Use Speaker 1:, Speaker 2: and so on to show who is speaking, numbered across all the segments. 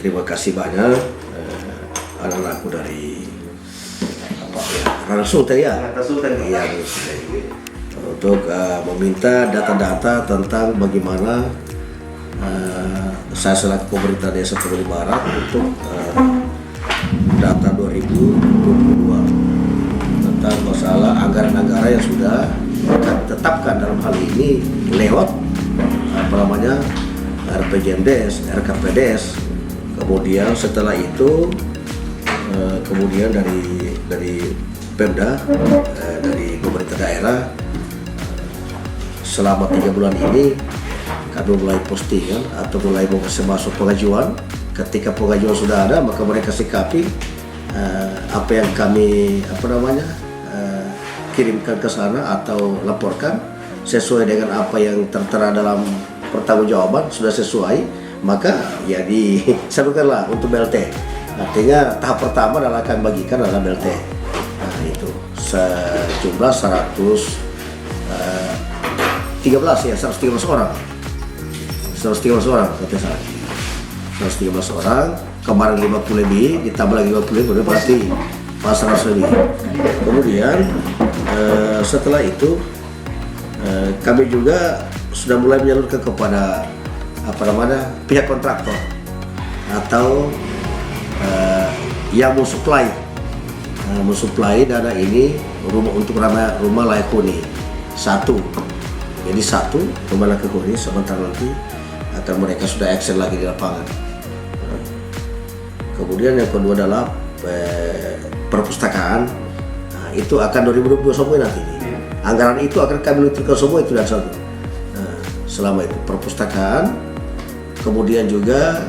Speaker 1: terima kasih banyak anak-anakku dari Rana Sultan ya, iya, untuk meminta data-data tentang bagaimana saya selaku pemerintah desa Tebeli Barat untuk data 2022 tentang masalah anggaran-anggaran yang sudah kami tetapkan dalam hal ini lewat RPJMDes, RKPDes. Kemudian setelah itu kemudian dari Pemda, dari pemerintah daerah, selama 3 bulan ini kami mulai postingan atau mulai masuk pengajuan. Ketika pengajuan sudah ada, maka mereka sikapi apa yang kami kirimkan ke sana atau laporkan sesuai dengan apa yang tertera dalam pertanggungjawaban sudah sesuai, maka ya disalurkanlah untuk BLT. Artinya tahap pertama adalah akan bagikan adalah BLT. Nah itu sejumlah 113 orang. 113 orang berarti salah. 113 orang, kemarin 50 lebih, ditambah lagi 50 lebih berarti pas 100 lebih. Kemudian setelah itu kami juga sudah mulai menyalurkan kepada pihak kontraktor atau yang mensuplai dana ini untuk rumah layak huni satu. Jadi satu rumah layak huni, sebentar nanti akan mereka sudah action lagi di lapangan. Kemudian yang kedua adalah perpustakaan. Nah, itu akan 2022 semua nanti. Anggaran itu akan kami luncurkan semua itu dan satu. Nah, selama itu perpustakaan, kemudian juga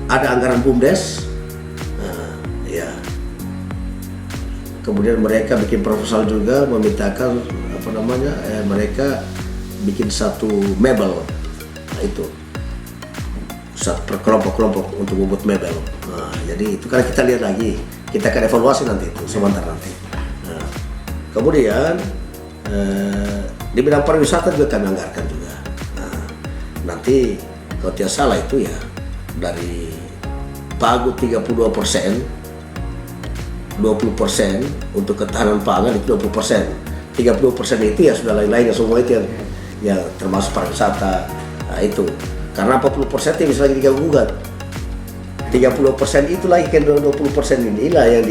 Speaker 1: ada anggaran BUMDes. Nah, ya. Kemudian mereka bikin proposal juga memintakan mereka bikin satu mebel. Nah, itu per kelompok-kelompok untuk membuat mebel. Nah, jadi itu kan kita lihat lagi, kita akan evaluasi nanti itu sebentar nanti. Nah, kemudian di bidang pariwisata juga kami anggarkan juga. Nah, nanti kalau tidak salah itu ya dari pagu 32%, 20% untuk ketahanan pangan itu 20%, 30% itu ya sudah lain-lainnya semua itu yang termasuk pariwisata. Nah, itu karena 40% bisa lagi diganggugat, 30% itu lagi kan 20% inilah yang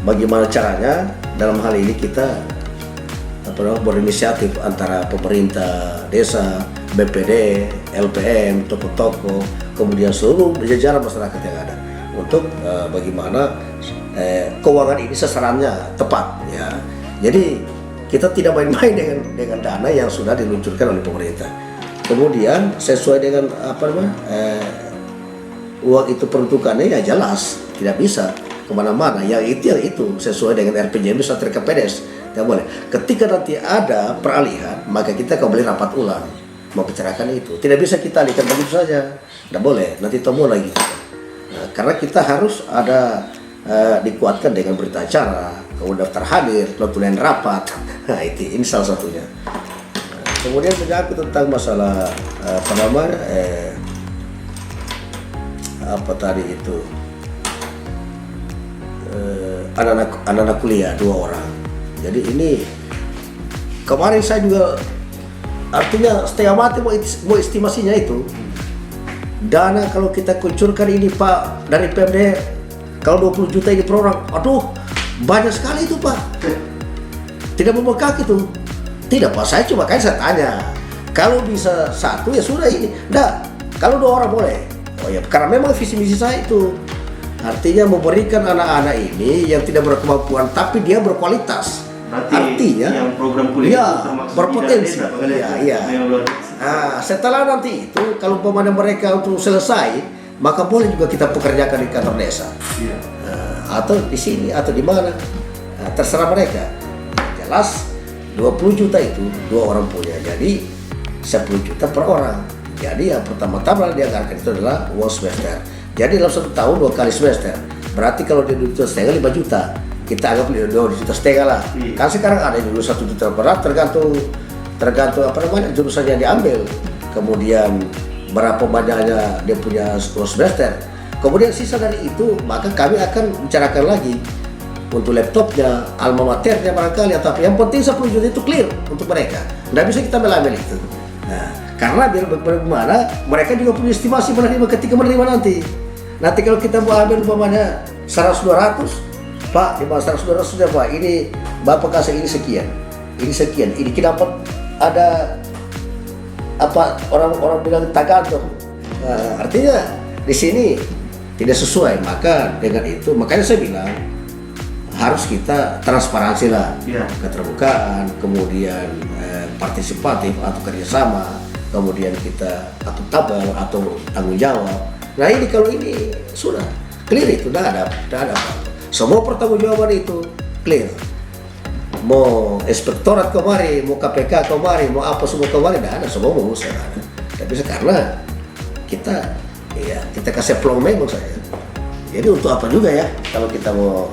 Speaker 1: bagaimana caranya dalam hal ini kita berinisiatif antara pemerintah desa, BPD, LPM, toko-toko, kemudian seluruh jajaran masyarakat yang ada untuk bagaimana keuangan ini sasarannya tepat ya. Jadi kita tidak main-main dengan dana yang sudah diluncurkan oleh pemerintah. Kemudian sesuai dengan uang itu peruntukannya ya jelas tidak bisa kemana-mana. Yang itu sesuai dengan RPJMD atau RKPDes. Tidak boleh. Ketika nanti ada peralihan, maka kita kembali rapat ulang membicarakan itu. Tidak bisa kita alihkan begitu saja. Tidak boleh. Nanti temu lagi. Nah, karena kita harus ada dikuatkan dengan berita acara, kemudian daftar hadir, notulen rapat. Nah, ini salah satunya. Kemudian menyangkut tentang masalah anak-anak kuliah 2 orang. Jadi ini kemarin saya juga artinya setengah mati mau estimasinya itu dana kalau kita kucurkan ini Pak dari PMD kalau 20 juta ini per orang, aduh banyak sekali itu Pak, tidak membengkak itu. Tidak Pak, saya tanya kalau bisa satu ya sudah ini, enggak, kalau 2 orang boleh. Oh ya, karena memang visi misi saya itu artinya memberikan anak-anak ini yang tidak berkemampuan tapi dia berkualitas.
Speaker 2: Berarti
Speaker 1: artinya
Speaker 2: yang program kuliah
Speaker 1: ya, berpotensi. Iya. Nah, setelah nanti itu kalau pemain mereka untuk selesai, maka boleh juga kita pekerjakan di kantor desa.
Speaker 2: Iya.
Speaker 1: Atau di sini atau di mana. Nah, terserah mereka. Jelas 20 juta itu 2 orang punya, jadi 10 juta per orang. Jadi yang pertama-tama dianggarkan itu adalah uang semester. Jadi dalam 1 tahun 2 kali semester. Berarti kalau dia 2,5 juta 5 juta, kita anggap 2,5 juta lah. Kan sekarang ada dulu 1 juta per orang, tergantung jurusan yang diambil. Kemudian berapa banyaknya dia punya skor semester. Kemudian sisa dari itu maka kami akan bicarakan lagi untuk laptopnya, alma maternya barangkali, tapi yang penting 10 juta itu clear untuk mereka. Nggak bisa kita melabel itu. Nah, karena biar bagaimana mereka juga punya estimasi menerima ketika menerima nanti. Nanti kalau kita mau ambil umpamanya 100-200, Pak, di bawah 100-200 sudah Pak, ini Bapak kasih ini sekian, ini kenapa ada apa orang-orang bilang tagantung. Nah, artinya di sini tidak sesuai, maka dengan itu makanya saya bilang harus kita transparansi lah, keterbukaan, kemudian partisipatif atau kerjasama, kemudian kita akuntabel atau tanggung jawab. Nah ini kalau ini sudah clear itu, tidak ada apa. Semua pertanggungjawaban itu clear. Mau inspektorat kemari, mau KPK kemari, mau apa semua kemari, tidak ada, semua mau saya ada. Tapi karena kita kasih peluang memang saya. Jadi untuk apa juga ya kalau kita mau.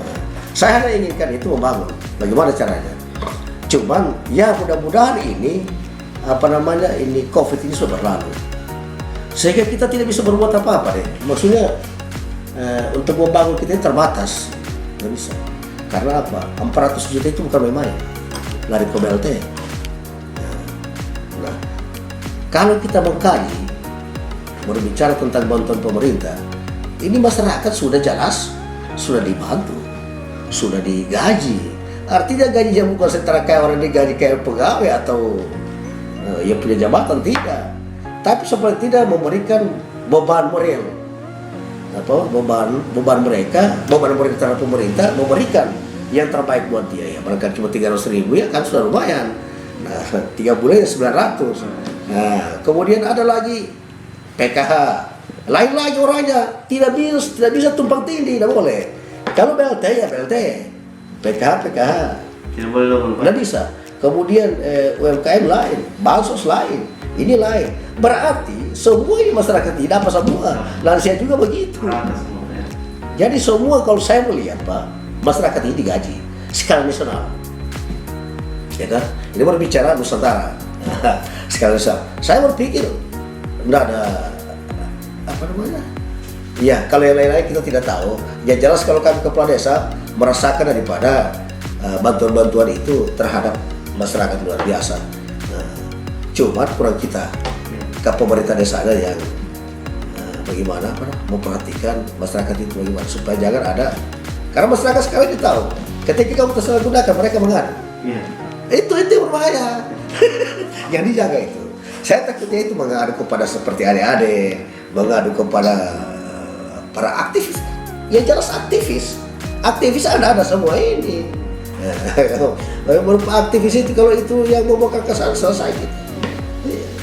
Speaker 1: Saya hanya inginkan itu membangun. Bagaimana caranya? Cuman ya mudah-mudahan ini ini COVID ini sudah berlalu, sehingga kita tidak bisa berbuat apa-apa deh. Maksudnya untuk membangun kita ini terbatas, nggak bisa. Karena apa? 400 juta itu bukan main-main. Lari ke BLT. Nah, kalau kita mengkaji berbicara tentang bantuan pemerintah, ini masyarakat sudah jelas, sudah dibantu, sudah digaji. Artinya gajinya bukan setara kayak orang digaji kayak pegawai atau yang punya jabatan, tidak. Tapi seperti tidak memberikan beban moral, beban mereka terhadap pemerintah, memberikan yang terbaik buat dia. Ya barangkali cuma 300.000 ya kan sudah lumayan. Nah 3 bulan 900. Nah kemudian ada lagi PKH, lain lagi orangnya tidak bisa tumpang tindih, tidak boleh. Kalau BLT ya BLT, PKH tidak bisa. Kemudian UMKM lain, bansos lain, ini lain. Berarti semua ini masyarakat tidak apa semua. Lansia juga begitu. Jadi semua kalau saya melihat Pak, masyarakat ini digaji skala nasional, ya kan? Ini berbicara Nusantara, skala nasional. Saya berpikir tidak ada ya kalau yang lain-lain kita tidak tahu. Ya jelas kalau kami kepala desa merasakan daripada bantuan-bantuan itu terhadap masyarakat luar biasa. Cuma kurang kita ke pemerintah desa ada yang bagaimana memperhatikan masyarakat itu bagaimana supaya jangan ada, karena masyarakat sekarang kita tahu ketika kamu tersalahgunakan mereka mengadu. Itu berbahaya. Yang dijaga itu. Saya takutnya itu mengadu kepada seperti adik-adik, mengadu kepada para aktivis. Ya jelas aktivis ada semua ini. Berupa aktivis itu kalau itu yang membongkar kesalahan selesai gitu.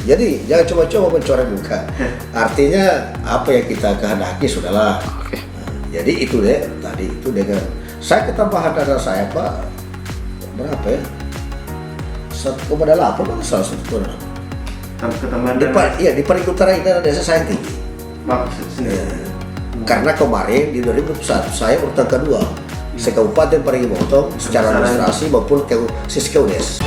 Speaker 1: Jadi jangan coba-coba mencoreng muka. Artinya apa yang kita kehendaki sudahlah. Jadi itu deh tadi itu dengan saya ketambahan dana saya Pak berapa ya? 1,8 atau salah satu. Di Paling Utara itu ada desa saya tinggi. Karena kemarin di 2021 saya urutan kedua se Kabupaten Parigi Motong secara administrasi maupun sisi KUNES.